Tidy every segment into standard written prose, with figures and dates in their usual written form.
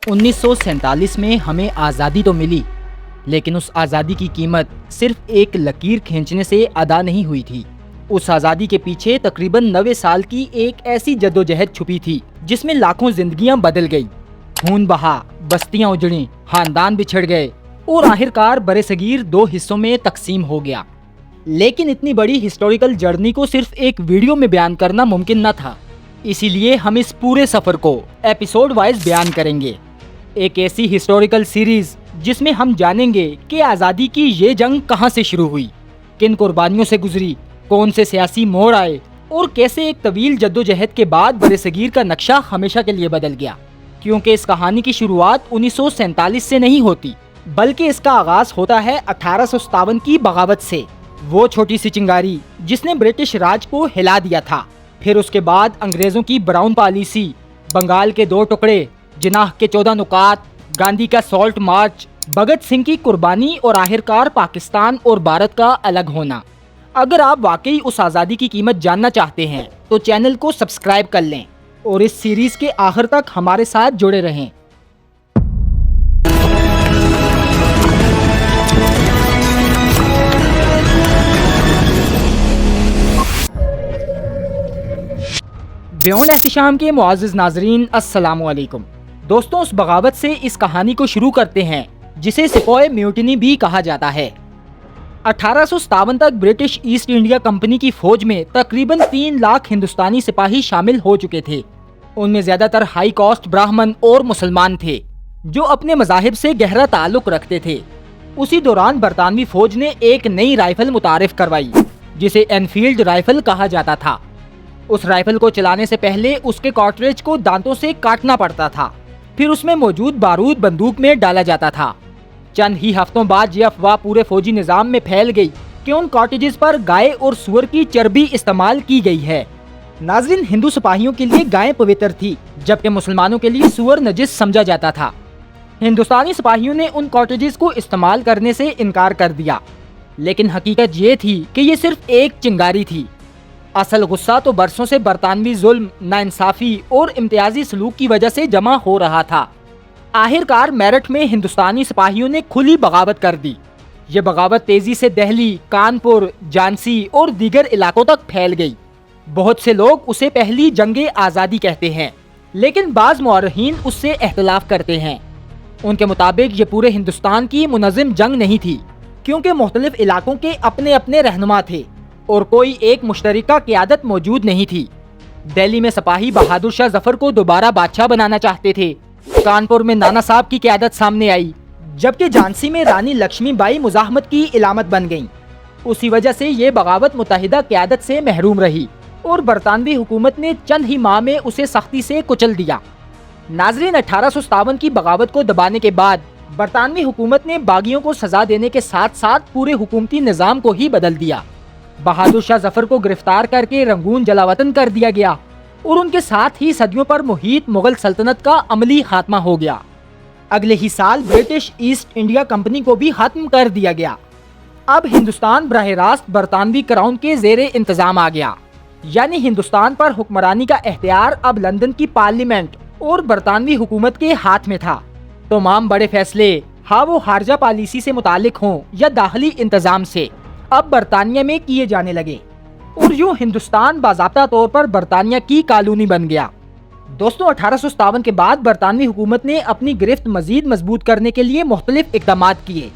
1947 में हमें आज़ादी तो मिली, लेकिन उस आज़ादी की कीमत सिर्फ एक लकीर खींचने से अदा नहीं हुई थी। उस आज़ादी के पीछे तकरीबन 90 साल की एक ऐसी जद्दोजहद छुपी थी जिसमें लाखों जिंदगियां बदल गई, खून बहा, बस्तियां उजड़ी, खानदान बिछड़ गए और आखिरकार बरसगीर दो हिस्सों में तकसीम हो गया। लेकिन इतनी बड़ी हिस्टोरिकल जर्नी को सिर्फ एक वीडियो में बयान करना मुमकिन न था, इसीलिए हम इस पूरे सफर को एपिसोड वाइज बयान करेंगे। एक ऐसी हिस्टोरिकल सीरीज जिसमें हम जानेंगे कि आज़ादी की ये जंग कहां से शुरू हुई, किन कुर्बानियों से गुजरी, कौन से सियासी मोड़ आए और कैसे एक तवील जद्दोजहद के बाद बरसगीर का नक्शा हमेशा के लिए बदल गया। क्योंकि इस कहानी की शुरुआत 1947 से नहीं होती, बल्कि इसका आगाज होता है 1857 की बगावत से, वो छोटी सी चिंगारी जिसने ब्रिटिश राज को हिला दिया था। फिर उसके बाद अंग्रेजों की ब्राउन पॉलिसी, बंगाल के 2 टुकड़े, जिनाह के 14 नुकात, गांधी का सॉल्ट मार्च, भगत सिंह की कुर्बानी और आखिरकार पाकिस्तान और भारत का अलग होना। अगर आप वाकई उस आज़ादी की कीमत जानना चाहते हैं तो चैनल को सब्सक्राइब कर लें और इस सीरीज के आखिर तक हमारे साथ जुड़े रहें। बियॉन्ड एहतिशाम के मुआज़्ज़िज़ नाज़रीन, अस्सलामु अलैकुम। दोस्तों, उस बगावत से इस कहानी को शुरू करते हैं जिसे सिपाही म्यूटिनी भी कहा जाता है। 1857 तक ब्रिटिश ईस्ट इंडिया कंपनी की फौज में तकरीबन 3 लाख हिंदुस्तानी सिपाही शामिल हो चुके थे। उनमें ज्यादातर हाई कॉस्ट ब्राह्मण और मुसलमान थे जो अपने मज़ाहिब से गहरा ताल्लुक रखते थे। उसी दौरान बरतानवी फौज ने एक नई राइफल मुतारिफ करवाई जिसे एनफील्ड राइफल कहा जाता था। उस राइफल को चलाने से पहले उसके कार्ट्रिज को दांतों से काटना पड़ता था, फिर उसमें मौजूद बारूद बंदूक में डाला जाता था। चंद ही हफ्तों बाद ये अफवाह पूरे फौजी निजाम में फैल गई कि उन कार्ट्रिजेस पर गाय और सुअर की चर्बी इस्तेमाल की गई है। नाज़रीन, हिंदू सिपाहियों के लिए गाय पवित्र थी, जबकि मुसलमानों के लिए सुअर नजिस समझा जाता था। हिंदुस्तानी सिपाहियों ने उन कार्ट्रिजेस को इस्तेमाल करने से इनकार कर दिया, लेकिन हकीकत ये थी कि ये सिर्फ एक चिंगारी थी। असल गुस्सा तो बरसों से बरतानवी जुल्म, नाइंसाफी और इम्तियाजी सलूक की वजह से जमा हो रहा था। आखिरकार मेरठ में हिंदुस्तानी सिपाहियों ने खुली बगावत कर दी। ये बगावत तेजी से दिल्ली, कानपुर, झांसी और दीगर इलाकों तक फैल गई। बहुत से लोग उसे पहली जंगे आज़ादी कहते हैं, लेकिन बाज़ मुअर्रिखीन उससे इख्तिलाफ करते हैं। उनके मुताबिक ये पूरे हिंदुस्तान की मुनज़्ज़म जंग नहीं थी, क्योंकि मुख्तलिफ इलाकों के अपने अपने रहनुमा थे और कोई एक मुश्तरका क़यादत मौजूद नहीं थी। दिल्ली में सिपाही बहादुर शाह जफर को दोबारा बादशाह बनाना चाहते थे। कानपुर में नाना साहब की क़यादत सामने आई, जबकि झांसी में रानी लक्ष्मीबाई मुज़ाहमत की इलामत बन गईं। उसी वजह से ये बगावत मुत्तहिदा क़यादत से महरूम रही और बरतानवी हुकूमत ने चंद ही माह में उसे सख्ती से कुचल दिया। नाज़रीन, 1857 की बगावत को दबाने के बाद बरतानवी हुकूमत ने बागियों को सजा देने के साथ साथ पूरे हुकूमती निज़ाम को ही बदल दिया। बहादुर शाह जफर को गिरफ्तार करके रंगून जलावतन कर दिया गया और उनके साथ ही सदियों पर मुहीत मुगल सल्तनत का अमली खात्मा हो गया। अगले ही साल ब्रिटिश ईस्ट इंडिया कंपनी को भी खत्म कर दिया गया। अब हिंदुस्तान बराह रास्त बरतानवी क्राउन के ज़ेरे इंतजाम आ गया, यानी हिंदुस्तान पर हुक्मरानी का इख्तियार अब लंदन की पार्लियामेंट और बरतानवी हुकूमत के हाथ में था। तमाम बड़े फैसले, हाँ वो खारजा पॉलिसी से मुतालिक हों या दाखिली इंतजाम से, अब बरतानिया में किए जाने लगे और यूं हिंदुस्तान बाज़ाब्ता तौर पर बरतानिया की कॉलोनी बन गया। दोस्तों, 1857 के बाद बरतानवी हुकूमत ने अपनी गिरफ्त मजीद मजबूत करने के लिए मुख्तलिफ इक़दामात किए।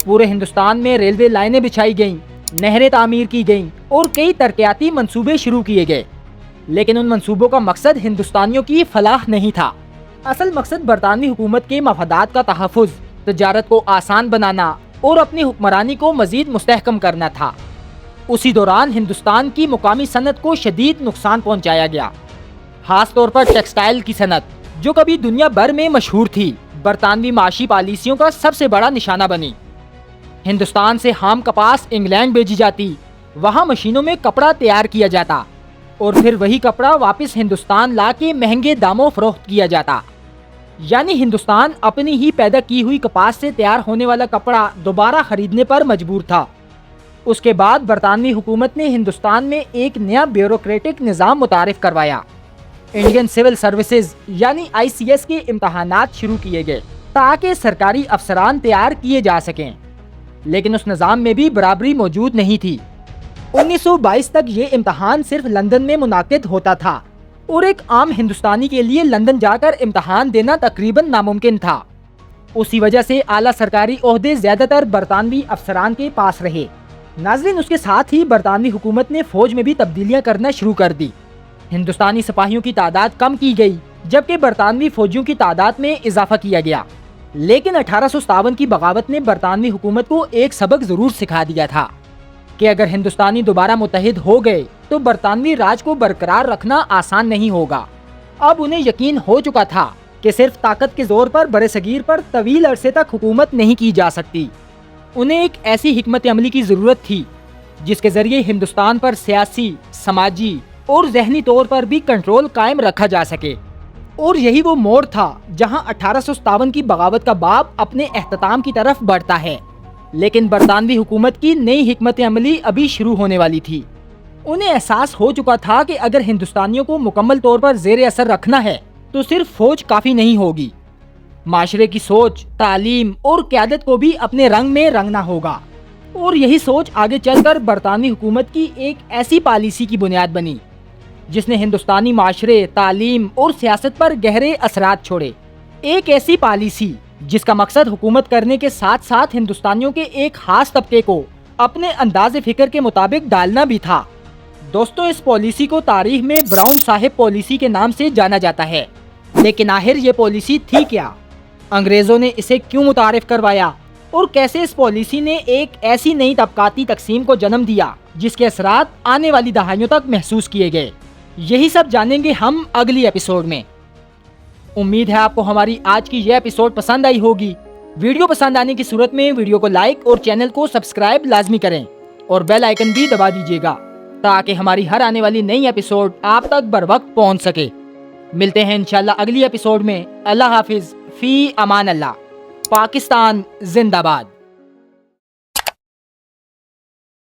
पूरे हिंदुस्तान में रेलवे लाइनें बिछाई गईं, नहरें तामीर की गईं और कई तरक्याती मंसूबे शुरू किए गए। लेकिन उन मंसूबों का मकसद हिंदुस्तानियों की फलाह नहीं था। असल मकसद बरतानवी हुकूमत के मफादात का तहफ़्फ़ुज़, तजारत को आसान बनाना और अपनी हुक्मरानी को मजीद मुस्तहकम करना था। उसी दौरान हिंदुस्तान की मुकामी सनत को शदीद नुकसान पहुंचाया गया, खास तौर पर टेक्सटाइल की सनत, जो कभी दुनिया भर में मशहूर थी, बरतानवी माशी पॉलिसियों का सबसे बड़ा निशाना बनी। हिंदुस्तान से हाम कपास इंग्लैंड भेजी जाती, वहाँ मशीनों में कपड़ा तैयार किया जाता और फिर वही कपड़ा वापस हिंदुस्तान ला के महंगे दामों फरोख्त किया जाता। यानी हिंदुस्तान अपनी ही पैदा की हुई कपास से तैयार होने वाला कपड़ा दोबारा खरीदने पर मजबूर था। उसके बाद बरतानवी हुकूमत ने हिंदुस्तान में एक नया ब्यूरोक्रेटिक निज़ाम मुतारिफ करवाया इंडियन सिविल सर्विसेज यानी ICS के इम्तहानात शुरू किए गए ताकि सरकारी अफसरान तैयार किए जा सकें, लेकिन उस निज़ाम में भी बराबरी मौजूद नहीं थी। 1922 तक ये इम्तहान सिर्फ लंदन में मुनाकिद होता था और एक आम हिंदुस्तानी के लिए लंदन जाकर इम्तहान देना तकरीबन नामुमकिन था। उसी वजह से आला सरकारी ओहदे ज़्यादातर बरतानवी अफसरान के पास रहे। नाज़रीन, उसके साथ ही बरतानवी हुकूमत ने फ़ौज में भी तब्दीलियाँ करना शुरू कर दी। हिंदुस्तानी सिपाहियों की तादाद कम की गई, जबकि बरतानवी फौजियों की तादाद में इजाफा किया गया। लेकिन 1857 की बगावत ने बरतानवी हुकूमत को एक सबक ज़रूर सिखा दिया था कि अगर हिंदुस्तानी दोबारा मुत्तहिद हो गए तो बरतानवी राज को बरकरार रखना आसान नहीं होगा। अब उन्हें यकीन हो चुका था कि सिर्फ ताकत के जोर पर बड़े सगीर पर तवील अरसे तक हुकूमत नहीं की जा सकती। उन्हें एक ऐसी हिकमत अमली की ज़रूरत थी जिसके ज़रिए हिंदुस्तान पर सियासी, समाजी और ज़हनी तौर पर भी कंट्रोल कायम रखा जा सके। और यही वो मोड़ था जहां 1857 की बगावत का बाब अपने एख्तिताम की तरफ बढ़ता है। लेकिन बरतानवी हुकूमत की नई हिकमत अमली अभी शुरू होने वाली थी। उन्हें एहसास हो चुका था कि अगर हिंदुस्तानियों को मुकम्मल तौर पर ज़ेर असर रखना है तो सिर्फ फौज काफ़ी नहीं होगी, माशरे की सोच, तालीम और क़यादत को भी अपने रंग में रंगना होगा। और यही सोच आगे चलकर बरतानवी हुकूमत की एक ऐसी पॉलिसी की बुनियाद बनी जिसने हिंदुस्तानी माशरे, तालीम और सियासत पर गहरे असरात छोड़े। एक ऐसी पॉलिसी जिसका मकसद हुकूमत करने के साथ साथ हिंदुस्तानियों के एक खास तबके को अपने अंदाज़े फ़िक्र के मुताबिक डालना भी था। दोस्तों, इस पॉलिसी को तारीख में ब्राउन साहिब पॉलिसी के नाम से जाना जाता है। लेकिन आखिर ये पॉलिसी थी क्या? अंग्रेज़ों ने इसे क्यों मुतारिफ करवाया और कैसे इस पॉलिसी ने एक ऐसी नई तबकाती तकसीम को जन्म दिया जिसके असरात आने वाली दहाइयों तक महसूस किए गए? यही सब जानेंगे हम अगली एपिसोड में। उम्मीद है आपको हमारी आज की ये एपिसोड पसंद आई होगी। वीडियो पसंद आने की सूरत में वीडियो को लाइक और चैनल को सब्सक्राइब लाजमी करें और बेल आइकन भी दबा दीजिएगा ताकि हमारी हर आने वाली नई एपिसोड आप तक बर वक्त पहुँच सके। मिलते हैं इंशाल्लाह अगली एपिसोड में। अल्लाह हाफिज़, फ़ी अमान अल्लाह। पाकिस्तान जिंदाबाद।